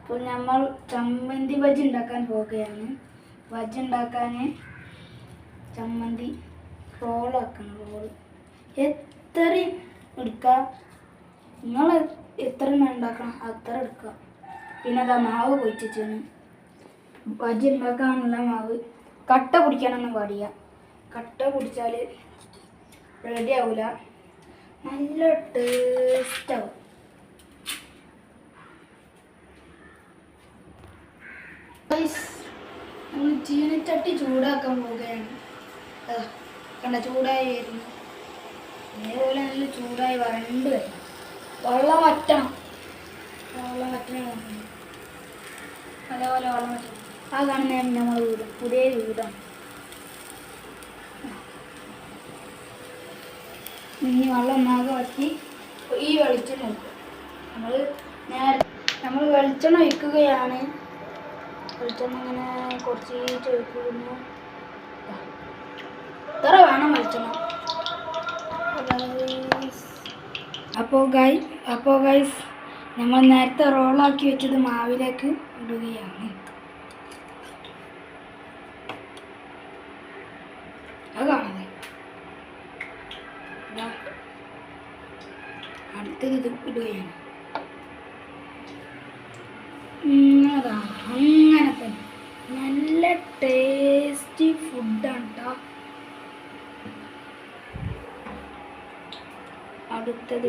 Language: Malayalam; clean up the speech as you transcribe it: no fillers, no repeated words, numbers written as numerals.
ഇപ്പോൾ നമ്മൾ ചമ്മന്തി ബജ്ജി ഉണ്ടാക്കാൻ പോവുകയാണ്. ബജ്ജി ഉണ്ടാക്കാൻ ചമ്മന്തി റോളാക്കണം. റോൾ എത്രയും എടുക്കുക, നിങ്ങൾ എത്ര ഉണ്ടാക്കണം അത്ര എടുക്കുക. പിന്നെ അതാ മാവ് പൊയിച്ചാണ് ബജ്ജി ഉണ്ടാക്കാനുള്ള മാവ്. കട്ട പിടിക്കാനൊന്നും പാടില്ല. കട്ട പിടിച്ചാൽ റെഡി ആവില്ല, നല്ല ടേസ്റ്റാവും. നമ്മൾ ചീനച്ചട്ടി ചൂടാക്കാൻ പോവുകയാണ്. കണ്ട ചൂടായി വരുന്നു. അതേപോലെ നല്ല ചൂടായി വരണ്ട് വരണം. വെള്ളം വറ്റണം. അതേപോലെ വെള്ളം വറ്റണം. ആ കാണുന്ന നമ്മൾ വീട് പുതിയ വീടാണ്. ഇനി വെള്ളം ഒന്നാകെ വറ്റി ഈ വെളിച്ചെണ്ണ ഒഴിക്കും. നമ്മൾ വെളിച്ചെണ്ണ ഒഴിക്കുകയാണ്. വെളിച്ചെണ്ണ ഇങ്ങനെ കുറച്ച് ഒഴിക്കുന്നു. ഇത്ര വേണം വെളിച്ചെണ്ണ. അപ്പോൾ ഗൈസ് നമ്മൾ നേരത്തെ റോളാക്കി വെച്ചത് മാവിലേക്ക് ഇടുകയാണ്. അത് കാണുന്നത് അടുത്തത് ഇത് ഇടുകയാണ്. അതാ അങ്ങനെ തന്നെ നല്ല ടേസ്റ്റി ഫുഡാണ് കേട്ടോ. അടുത്തത്